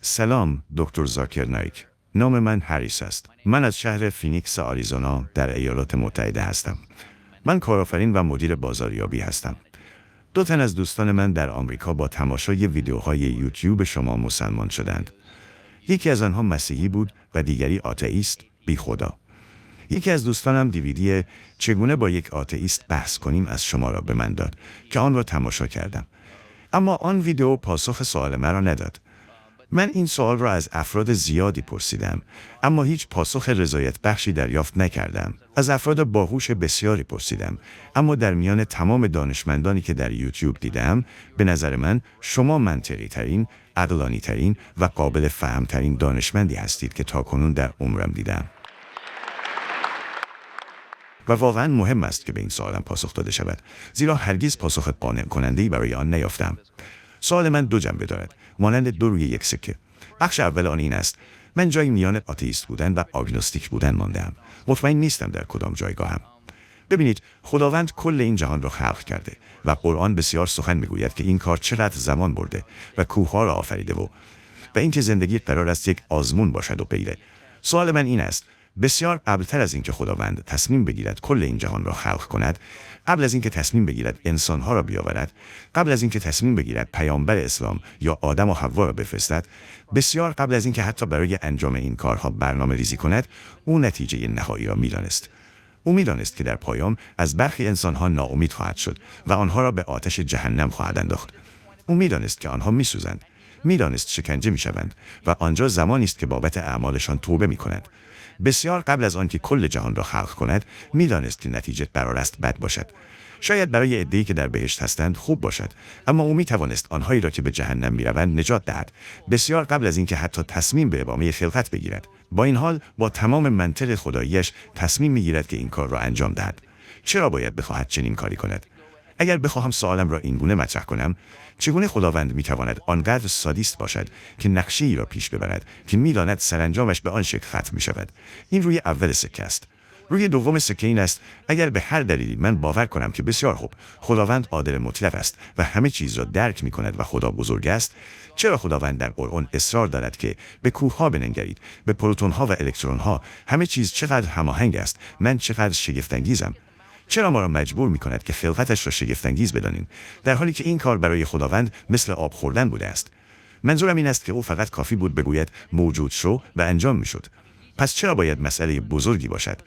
سلام دکتر زاکر نایک. نام من هریس است. من از شهر فینیکس آریزونا در ایالات متحده هستم. من کارآفرین و مدیر بازاریابی هستم. دو تن از دوستان من در آمریکا با تماشای ویدیوهای یوتیوب شما مسلمان شدند. یکی از آنها مسیحی بود و دیگری آتئیست بی خدا. یکی از دوستانم دیویدی چگونه با یک آتئیست بحث کنیم از شما را به من داد که آن را تماشا کردم. اما آن ویدیو پاسخ سوال مرا نداد. من این سوال را از افراد زیادی پرسیدم، اما هیچ پاسخ رضایت بخشی دریافت نکردم. از افراد باهوش بسیاری پرسیدم، اما در میان تمام دانشمندانی که در یوتیوب دیدم، به نظر من شما منطقی ترین، عقلانی ترین و قابل فهم ترین دانشمندی هستید که تاکنون در عمرم دیدم. و واقعا مهم است که به این سوالم پاسخ داده شود، زیرا هرگز پاسخ قانع کننده‌ای برای آن نیافتم. سوال من دو جنبه دارد، مانند دو روی یک سکه. بخش اول آن این است: من جایی میان آتئیست بودن و آگنوستیک بودن مانده‌ام. مطمئن نیستم در کدام جایگاهم. ببینید، خداوند کل این جهان را خلق کرده و قرآن بسیار سخن میگوید که این کار چقدر زمان برده و کوه‌ها را آفریده و اینکه زندگی قرار است یک آزمون باشد و غیره. سوال من این است: بسیار قبلتر از اینکه خداوند تصمیم بگیرد کل این جهان را خلق کند، قبل از اینکه تصمیم بگیرد انسانها را بیاورد، قبل از اینکه تصمیم بگیرد پیامبر اسلام یا آدم و حوا را بفرستد، بسیار قبل از اینکه حتی برای انجام این کارها برنامه ریزی کند، او نتیجه نهایی را میدانست. او میدانست که در پایان از برخی انسانها ناامید خواهد شد و آنها را به آتش جهنم خواهد انداخت. او میدانست که آنها میسوزند، میدانست شکنجه میشوند و آنجا زمانی است که بابت اعمالشان توبه میکنند. بسیار قبل از آنکه کل جهان را خلق کند، میدانست که نتیجه قرار است بد باشد. شاید برای عده‌ای که در بهشت هستند خوب باشد، اما او میتوانست آنهایی را که به جهنم میروند نجات دهد، بسیار قبل از اینکه حتی تصمیم به ادامه خلقت بگیرد. با این حال با تمام منطق خداییش تصمیم میگیرد که این کار را انجام دهد. چرا باید بخواهد چنین کاری کند؟ اگر بخواهم سوالم را اینگونه مطرح کنم: چگونه خداوند میتواند آنقدر سادیست باشد که نقشه‌ای را پیش ببرد که میداند سرانجامش به آن شکل ختم میشود؟ این روی اول سکه است. روی دوم سکه این است: اگر به هر دلیلی من باور کنم که بسیار خوب، خداوند عادل مطلق است و همه چیز را درک میکند و خدا بزرگ است، چرا خداوند در قرآن اصرار دارد که به کوه‌ها بنگرید، به پروتون‌ها و الکترون‌ها، همه چیز چقدر هماهنگ است، من چقدر شگفت‌انگیزم؟ چرا ما را مجبور می‌کند که خلقتش را شگفت‌انگیز بدانیم، در حالی که این کار برای خداوند مثل آب خوردن بوده است؟ منظورم این است که او فقط کافی بود بگوید موجود شو و انجام می‌شد. پس چرا باید مسئله بزرگی باشد؟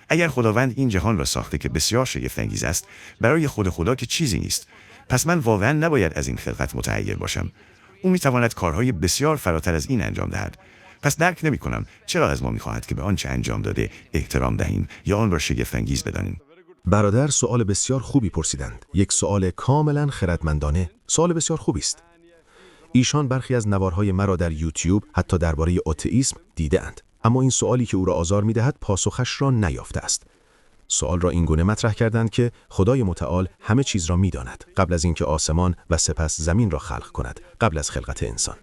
اگر خداوند این جهان را ساخته که بسیار شگفت‌انگیز است، برای خود خدا که چیزی نیست، پس من واقعا نباید از این خلقت متحیر باشم. او می‌تواند کارهای بسیار فراتر از این انجام دهد. پس درک نمی‌کنم چرا از ما می‌خواهد که به آنچه انجام داده احترام دهیم یا آن را شگفت‌انگیز بدانیم. برادر سوال بسیار خوبی پرسیدند. یک سوال کاملا خردمندانه، سوال بسیار خوبی است. ایشان برخی از نوارهای مرا در یوتیوب حتی درباره آتئیسم دیده‌اند، اما این سوالی که او را آزار می‌دهد پاسخش را نیافته است. سوال را اینگونه مطرح کردند که خدای متعال همه چیز را می‌داند قبل از اینکه آسمان و سپس زمین را خلق کند، قبل از خلقت انسان.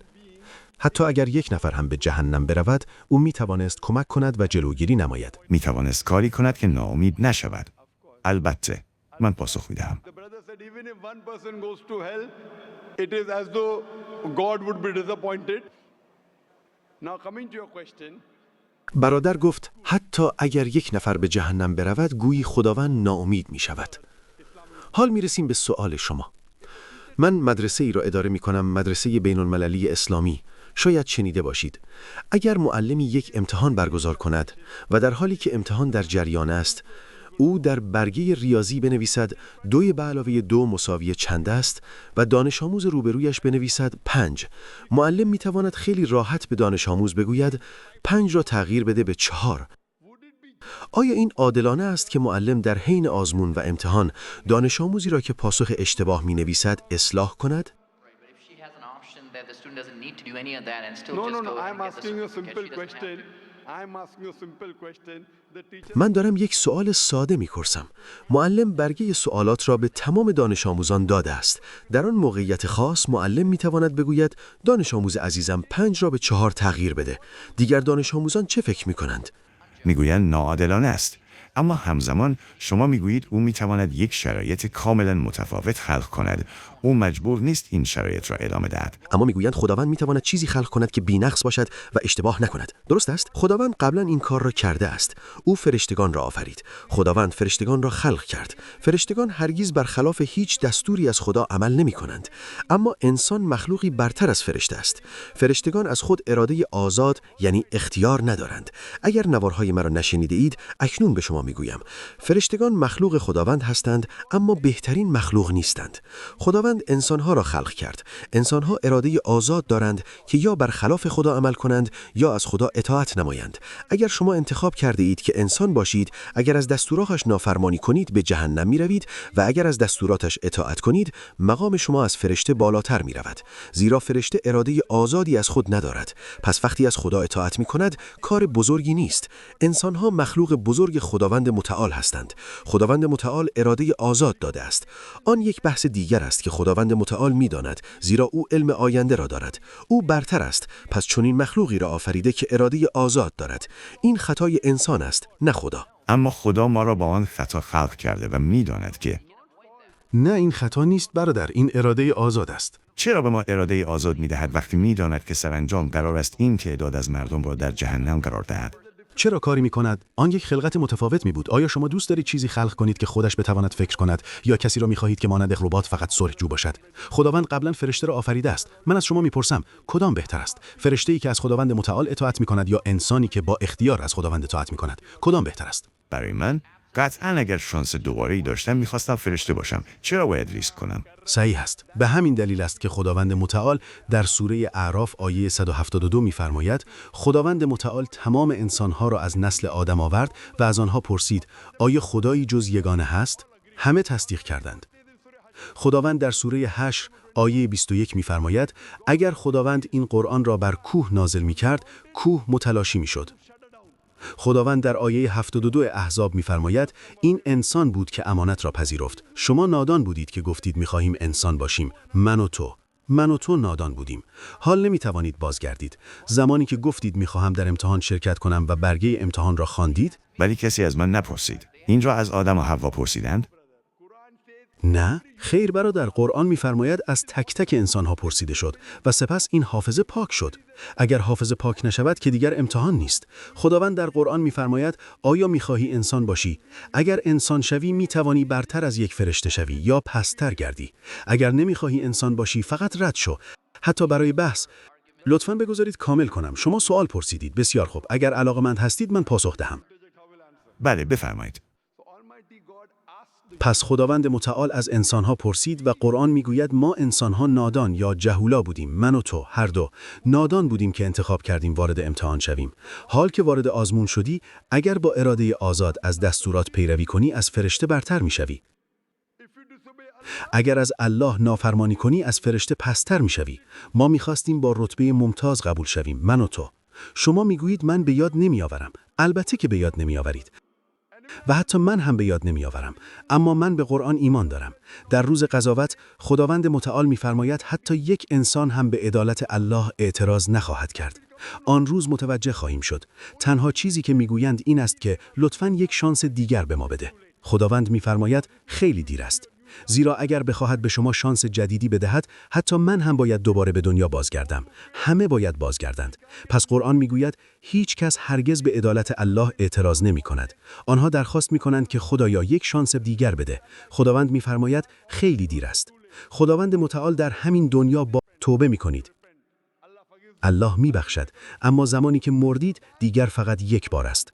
حتی اگر یک نفر هم به جهنم برود، او می‌توانست کمک کند و جلوگیری نماید. می‌توانست کاری کند که ناامید نشود. البته من پاسخ می‌دهم. برادر گفت حتی اگر یک نفر به جهنم برود، گویی خداوند ناامید می شود. حال می رسیم به سوال شما. من مدرسه ای را اداره می کنم، مدرسه بین المللی اسلامی. شاید شنیده باشید. اگر معلمی یک امتحان برگزار کند و در حالی که امتحان در جریان است، او در برگه ریاضی بنویسد 2 + 2 = چند است و دانش آموز روبرویش بنویسد 5. معلم می تواند خیلی راحت به دانش آموز بگوید 5 را تغییر بده به 4. آیا این عادلانه است که معلم در حین آزمون و امتحان دانش آموزی را که پاسخ اشتباه می نویسد اصلاح کند؟ من دارم یک سوال ساده می‌پرسم. معلم برگه سوالات را به تمام دانش آموزان داده است. در آن موقعیت خاص معلم می‌تواند بگوید دانش آموز عزیزم 5 را به 4 تغییر بده. دیگر دانش آموزان چه فکر می‌کنند؟ میگویند ناعادلانه است. اما همزمان شما میگویید او میتواند یک شرایط کاملا متفاوت خلق کند. او مجبور نیست این شرایط را ادامه دهد. اما میگویند خداوند میتواند چیزی خلق کند که بی‌نقص باشد و اشتباه نکند. درست است؟ خداوند قبلا این کار را کرده است. او فرشتگان را آفرید. خداوند فرشتگان را خلق کرد. فرشتگان هرگز برخلاف هیچ دستوری از خدا عمل نمی‌کنند. اما انسان مخلوقی برتر از فرشته است. فرشتگان از خود اراده آزاد یعنی اختیار ندارند. اگر نوارهای مرا نشنیده اید، اکنون به شما میگویم. فرشتگان مخلوق خداوند هستند، اما بهترین مخلوق نیستند. خداوند انسانها را خلق کرد. انسانها اراده آزاد دارند که یا برخلاف خدا عمل کنند یا از خدا اطاعت نمایند. اگر شما انتخاب کرده اید که انسان باشید، اگر از دستوراتش نافرمانی کنید به جهنم می روید و اگر از دستوراتش اطاعت کنید، مقام شما از فرشته بالاتر می رود. زیرا فرشته اراده آزادی از خود ندارد. پس وقتی از خدا اطاعت می کند، کار بزرگی نیست. انسانها مخلوق بزرگ خداوند متعال هستند. خداوند متعال اراده آزاد داده است. آن یک بحث دیگر است که خداوند متعال می‌داند، زیرا او علم آینده را دارد. او برتر است، پس چنین مخلوقی را آفریده که اراده آزاد دارد. این خطای انسان است، نه خدا. اما خدا ما را با آن خطا خلق کرده و میداند که نه، این خطا نیست برادر، این اراده آزاد است. چرا به ما اراده آزاد میدهد وقتی میداند که سرانجام قرار است این تعداد از مردم را در جهنم قرار دهد؟ چرا کاری می‌کند؟ آن یک خلقت متفاوت می بود. آیا شما دوست دارید چیزی خلق کنید که خودش بتواند فکر کند یا کسی را می‌خواهید که مانند ربات فقط صلح‌جو باشد؟ خداوند قبلا فرشته را آفریده است. من از شما می‌پرسم کدام بهتر است؟ فرشته‌ای که از خداوند متعال اطاعت می‌کند یا انسانی که با اختیار از خداوند اطاعت می‌کند؟ کدام بهتر است؟ برای من قطعاً اگر شانس دوباره‌ای داشتم می‌خواستم فرشته باشم. چرا باید ریسک کنم؟ صحیح است. به همین دلیل است که خداوند متعال در سوره اعراف آیه 172 می‌فرماید خداوند متعال تمام انسانها را از نسل آدم آورد و از آنها پرسید آیا خدایی جز یگانه هست؟ همه تصدیق کردند. خداوند در سوره حشر آیه 21 می‌فرماید اگر خداوند این قرآن را بر کوه نازل می‌کرد، کوه متلاشی می‌شد. خداوند در آیه 72 احزاب می‌فرماید این انسان بود که امانت را پذیرفت. شما نادان بودید که گفتید می‌خواهیم انسان باشیم. من و تو نادان بودیم. حال نمی‌توانید بازگردید. زمانی که گفتید می‌خواهم در امتحان شرکت کنم و برگه امتحان را خواندید، ولی کسی از من نپرسید. این را از آدم و حوا پرسیدند؟ نه، خیر برادر، قرآن می‌فرماید از تک تک انسان‌ها پرسیده شد و سپس این حافظه پاک شد. اگر حافظه پاک نشود که دیگر امتحان نیست. خداوند در قرآن می‌فرماید آیا می‌خواهی انسان باشی؟ اگر انسان شوی می‌توانی برتر از یک فرشته شوی یا پست‌تر گردی. اگر نمی‌خواهی انسان باشی فقط رد شو. حتی برای بحث لطفاً بگذارید کامل کنم. شما سوال پرسیدید. بسیار خوب. اگر علاقه‌مند هستید من پاسخ دهم. بله، بفرمایید. پس خداوند متعال از انسانها پرسید و قرآن میگوید ما انسانها نادان یا جهولا بودیم. من و تو هر دو نادان بودیم که انتخاب کردیم وارد امتحان شویم. حال که وارد آزمون شدی، اگر با اراده آزاد از دستورات پیروی کنی از فرشته برتر میشوی. اگر از الله نافرمانی کنی از فرشته پستر میشوی. ما میخواستیم با رتبه ممتاز قبول شویم، من و تو. شما میگویید من به یاد نمیآورم. البته که به یاد نمیآورید. و حتی من هم به یاد نمیآورم، اما من به قرآن ایمان دارم. در روز قضاوت خداوند متعال می‌فرماید حتی یک انسان هم به عدالت الله اعتراض نخواهد کرد. آن روز متوجه خواهیم شد. تنها چیزی که میگویند این است که لطفاً یک شانس دیگر به ما بده. خداوند می‌فرماید خیلی دیر است. زیرا اگر بخواهد به شما شانس جدیدی بدهد، حتی من هم باید دوباره به دنیا بازگردم. همه باید بازگردند. پس قرآن میگوید هیچ کس هرگز به عدالت الله اعتراض نمی کند. آنها درخواست می کنند که خدایا یک شانس دیگر بده. خداوند میفرماید خیلی دیر است. خداوند متعال در همین دنیا با توبه می کنید. الله می بخشد، اما زمانی که مردید دیگر فقط یک بار است.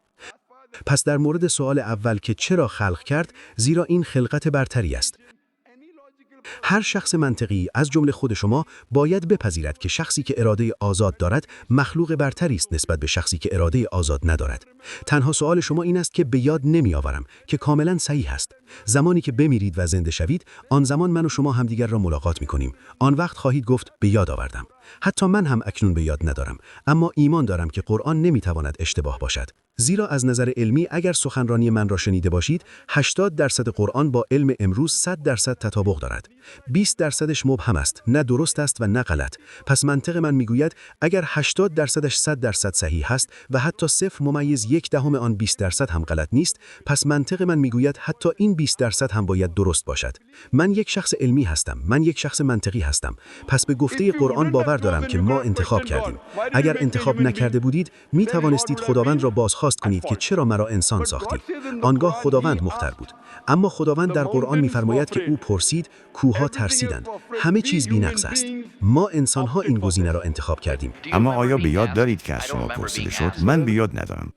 پس در مورد سوال اول که چرا خلق کرد، زیرا این خلقت برتری است. هر شخص منطقی از جمله خود شما باید بپذیرد که شخصی که اراده آزاد دارد مخلوق برتری است نسبت به شخصی که اراده آزاد ندارد. تنها سوال شما این است که به یاد نمیآورم که کاملا صحیح است. زمانی که بمیرید و زنده شوید، آن زمان من و شما همدیگر را ملاقات می‌کنیم. آن وقت خواهید گفت به یاد آوردم. حتی من هم اکنون به یاد ندارم، اما ایمان دارم که قرآن نمیتواند اشتباه باشد. زیرا از نظر علمی اگر سخنرانی من را شنیده باشید، 80% قرآن با علم امروز 100% تطابق دارد. 20%ش مبهم است، نه درست است و نه غلط. پس منطق من میگوید اگر 80%ش 100% صحیح است و حتی 0.1 آن 20% هم غلط نیست، پس منطق من میگوید حتی این 20% هم باید درست باشد. من یک شخص علمی هستم، من یک شخص منطقی هستم. پس به گفته قرآن باور دارم که ما انتخاب کردیم. اگر انتخاب نکرده بودید، می توانستید خداوند را بازخواست کنید که چرا مرا انسان ساختی. آنگاه خداوند مختر بود. اما خداوند در قرآن می‌فرماید که او پرسید، کوه‌ها ترسیدند. همه چیز بی‌نقص است. ما انسان‌ها این گزینه را انتخاب کردیم. اما آیا به یاد دارید که از شما پرسیده شد؟ من به یاد ندارم.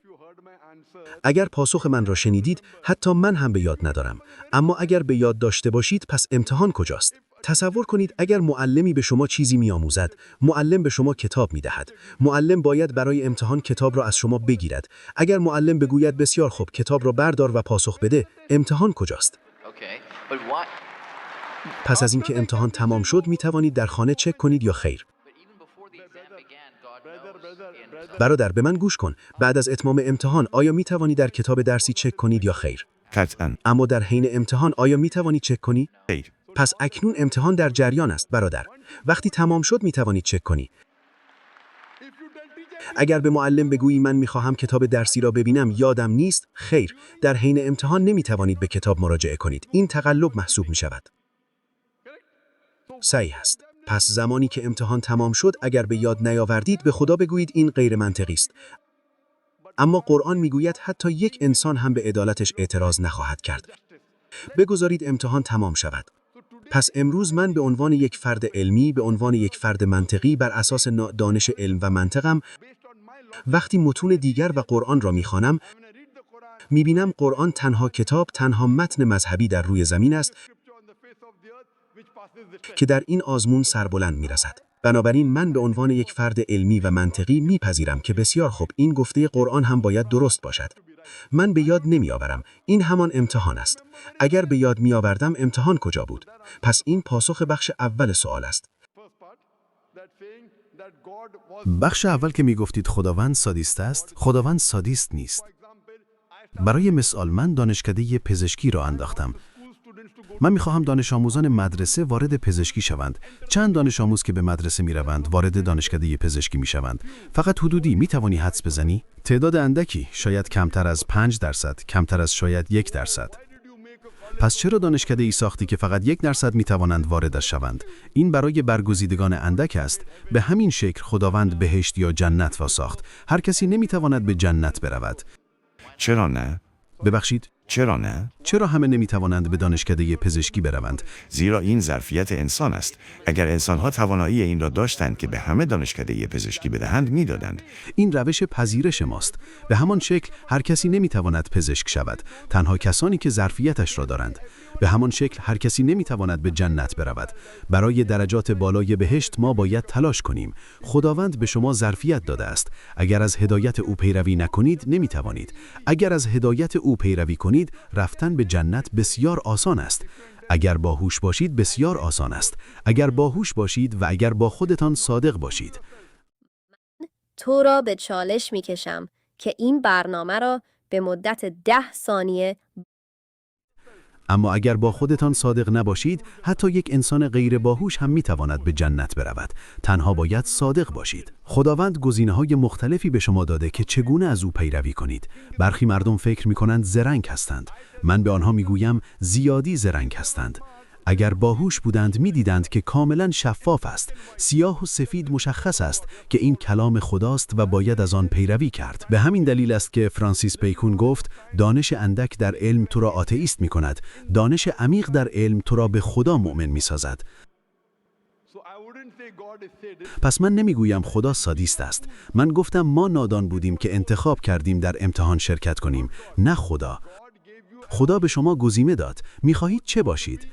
اگر پاسخ من را شنیدید، حتی من هم به یاد ندارم. اما اگر به یاد داشته باشید، پس امتحان کجاست؟ تصور کنید اگر معلمی به شما چیزی می‌آموزد، معلم به شما کتاب می‌دهد. معلم باید برای امتحان کتاب را از شما بگیرد. اگر معلم بگوید بسیار خوب، کتاب را بردار و پاسخ بده، امتحان کجاست؟ پس از اینکه امتحان تمام شد، می‌توانید در خانه چک کنید یا خیر؟ برادر، به من گوش کن. بعد از اتمام امتحان آیا می‌توانی در کتاب درسی چک کنید یا خیر؟ قطعاً. اما در حین امتحان آیا می‌توانی چک کنی؟ خیر. پس اکنون امتحان در جریان است برادر. وقتی تمام شد می‌توانی چک کنی. اگر به معلم بگویی من می‌خواهم کتاب درسی را ببینم یادم نیست، خیر، در حین امتحان نمی‌توانید به کتاب مراجعه کنید. این تقلب محسوب می‌شود. صحیح است. پس زمانی که امتحان تمام شد اگر به یاد نیاوردید به خدا بگویید این غیر منطقی است. اما قرآن میگوید حتی یک انسان هم به عدالتش اعتراض نخواهد کرد. بگذارید امتحان تمام شود. پس امروز من به عنوان یک فرد علمی، به عنوان یک فرد منطقی بر اساس دانش علم و منطقم، وقتی متون دیگر و قرآن را میخوانم، میبینم قرآن تنها کتاب، تنها متن مذهبی در روی زمین است که در این آزمون سربلند میرسد. بنابراین من به عنوان یک فرد علمی و منطقی میپذیرم که بسیار خوب این گفته قرآن هم باید درست باشد. من به یاد نمیآورم. این همان امتحان است. اگر به یاد میآوردم امتحان کجا بود؟ پس این پاسخ بخش اول سوال است. بخش اول که میگفتید خداوند سادیست است، خداوند سادیست نیست. برای مثال من دانشکده پزشکی را انداختم. من میخواهم دانش آموزان مدرسه وارد پزشکی شوند. چند دانش آموز که به مدرسه میروند وارد دانشکده پزشکی میشوند. فقط حدودی میتوانی حدس بزنی؟ تعداد اندکی، شاید کمتر از 5%، کمتر از شاید 1%. پس چرا دانشکده ای ساختی که فقط 1% میتوانند واردش شوند؟ این برای برگزیدگان اندک است. به همین شکل خداوند بهشت یا جنت را ساخت. هر کسی نمیتواند به جنت برود. چرا نه؟ ببخشید؟ چرا نه؟ چرا همه نمیتوانند به دانشکده پزشکی بروند؟ زیرا این ظرفیت انسان است. اگر انسان‌ها توانایی این را داشتند که به همه دانشکده پزشکی بدهند میدادند. این روش پذیرش ماست. به همان شکل هر کسی نمیتواند پزشک شود، تنها کسانی که ظرفیتش را دارند. به همان شکل هر کسی نمیتواند به جنت برود. برای درجات بالای بهشت ما باید تلاش کنیم. خداوند به شما ظرفیت داده است. اگر از هدایت او پیروی نکنید نمیتوانید. اگر از هدایت او پیروی کنید رفتن به جنت بسیار آسان است. اگر باهوش باشید بسیار آسان است. اگر باهوش باشید و اگر با خودتان صادق باشید. تو را به چالش میکشم که این برنامه را به مدت 10 ثانیه اما اگر با خودتان صادق نباشید، حتی یک انسان غیر باهوش هم میتواند به جنت برود. تنها باید صادق باشید. خداوند گزینه‌های مختلفی به شما داده که چگونه از او پیروی کنید. برخی مردم فکر می‌کنند زرنگ هستند. من به آنها میگویم زیادی زرنگ هستند. اگر باهوش بودند می‌دیدند که کاملا شفاف است، سیاه و سفید مشخص است که این کلام خداست و باید از آن پیروی کرد. به همین دلیل است که فرانسیس بیکون گفت دانش اندک در علم تو را آتئیست می‌کند، دانش عمیق در علم تو را به خدا مؤمن می‌سازد. پس من نمیگویم خدا سادیست است. من گفتم ما نادان بودیم که انتخاب کردیم در امتحان شرکت کنیم، نه خدا. خدا به شما گزینه داد. می‌خواهید چه باشید؟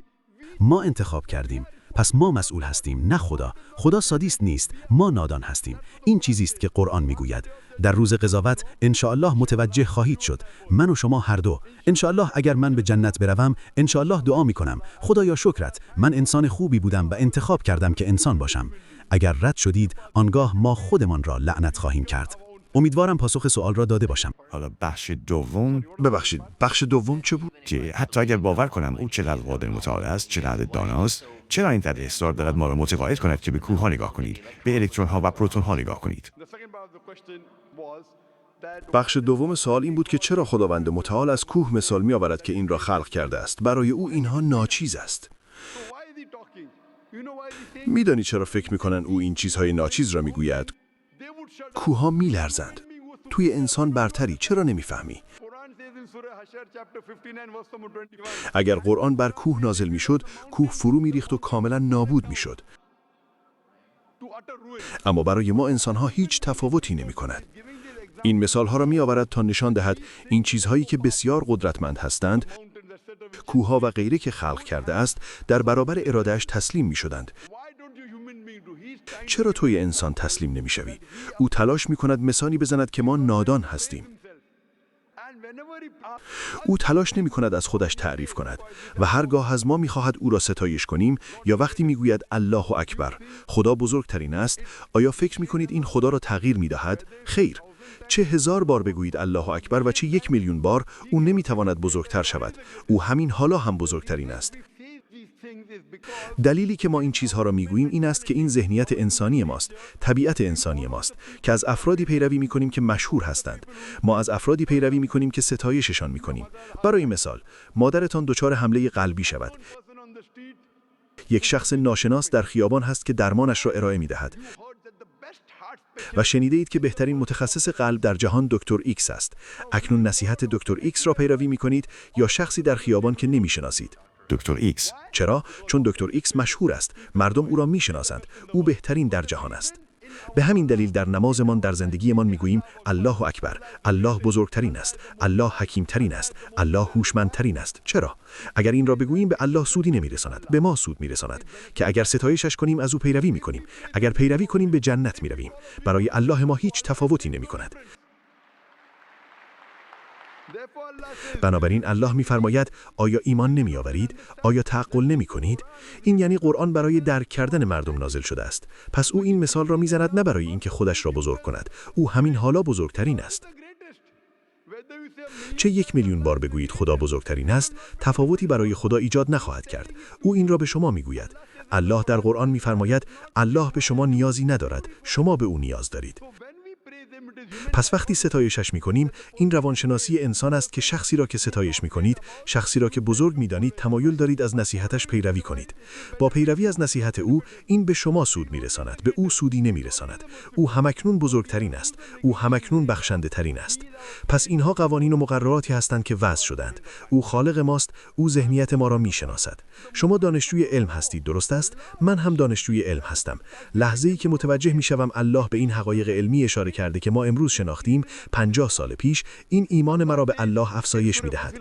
ما انتخاب کردیم. پس ما مسئول هستیم، نه خدا. خدا سادیست نیست، ما نادان هستیم. این چیزی است که قرآن میگوید. در روز قضاوت انشاءالله متوجه خواهید شد. من و شما هر دو. انشاءالله اگر من به جنت بروم، انشاءالله دعا میکنم. خدایا شکرت، من انسان خوبی بودم و انتخاب کردم که انسان باشم. اگر رد شدید، آنگاه ما خودمان را لعنت خواهیم کرد. امیدوارم پاسخ سوال را داده باشم. حالا بخش دوم ببخشید، بخش دوم چه بود؟ که حتی اگر باور کنم او چقدر قادر مطالعه است، چقدر داناست، چرا اینقدر اصرار دارد ما را متقاعد کند که به کوه‌ها نگاه کنید، به الکترون‌ها و پروتون‌ها نگاه کنید؟ بخش دوم سوال این بود که چرا خداوند متعال از کوه مثال می آورد که این را خلق کرده است؟ برای او اینها ناچیز است. میدانی چرا فکر میکنن او این چیزهای ناچیز را میگوید؟ کوهها میلرزند. توی انسان برتری، چرا نمیفهمی؟ اگر قرآن بر کوه نازل میشد، کوه فرو میریخت و کاملا نابود میشد. اما برای ما انسانها هیچ تفاوتی نمی کند. این مثالها را می آورد تا نشان دهد این چیزهایی که بسیار قدرتمند هستند، کوهها و غیره که خلق کرده است، در برابر ارادهش تسلیم می شدند. چرا توی انسان تسلیم نمی شوی؟ او تلاش می کند مثالی بزند که ما نادان هستیم. او تلاش نمی کند از خودش تعریف کند و هرگاه از ما می خواهد او را ستایش کنیم یا وقتی می گوید الله اکبر، خدا بزرگترین است، آیا فکر می کنید این خدا را تغییر می دهد؟ خیر. چه 1000 بار بگویید الله اکبر و چه 1,000,000 بار، او نمی تواند بزرگتر شود. او همین حالا هم بزرگترین است. دلیلی که ما این چیزها را میگوییم این است که این ذهنیت انسانی ماست، طبیعت انسانی ماست که از افرادی پیروی میکنیم که مشهور هستند. ما از افرادی پیروی میکنیم که ستایششان میکنیم. برای مثال، مادرتان دچار حمله قلبی شود. یک شخص ناشناس در خیابان هست که درمانش را ارائه میدهد و شنیده اید که بهترین متخصص قلب در جهان دکتر ایکس است. اکنون نصیحت دکتر ایکس را پیروی میکنید یا شخصی در خیابان که نمیشناسید؟ دکتر ایکس. چرا؟ چون دکتر ایکس مشهور است. مردم او را میشناسند. او بهترین در جهان است. به همین دلیل در نمازمان، در زندگیمان میگوییم الله اکبر، الله بزرگترین است، الله حکیمترین است، الله هوشمندترین است. چرا؟ اگر این را بگوییم به الله سودی نمیرساند، به ما سود میرساند که اگر ستایشش کنیم از او پیروی میکنیم، اگر پیروی کنیم به جنت میرویم. برای الله ما هیچ تفاوتی نمیکند. بنابراین الله می‌فرماید آیا ایمان نمی‌آورید؟ آیا تعقل نمی‌کنید؟ این یعنی قرآن برای درک کردن مردم نازل شده است. پس او این مثال را می‌زند نه برای اینکه خودش را بزرگ کند. او همین حالا بزرگترین است. چه 1,000,000 بار بگویید خدا بزرگترین است، تفاوتی برای خدا ایجاد نخواهد کرد. او این را به شما می‌گوید. الله در قرآن می‌فرماید الله به شما نیازی ندارد، شما به او نیاز دارید. پس وقتی ستایشش می‌کنیم، این روانشناسی انسان است که شخصی را که ستایش می‌کنید، شخصی را که بزرگ می‌دانید، تمایل دارید از نصیحتش پیروی کنید. با پیروی از نصیحت او، این به شما سود می‌رساند، به او سودی نمی‌رساند. او همکنون بزرگترین است، او همکنون بخشنده‌ترین است. پس اینها قوانین و مقرراتی هستند که وضع شدند. او خالق ماست، او ذهنیت ما را می‌شناسد. شما دانشجوی علم هستید، درست است؟ من هم دانشجوی علم هستم. لحظه‌ای که متوجه می‌شوم الله به این حقایق علمی اشاره کرده که ما امروز شناختیم، 50 سال پیش، این ایمان مرا به الله افزایش می‌دهد.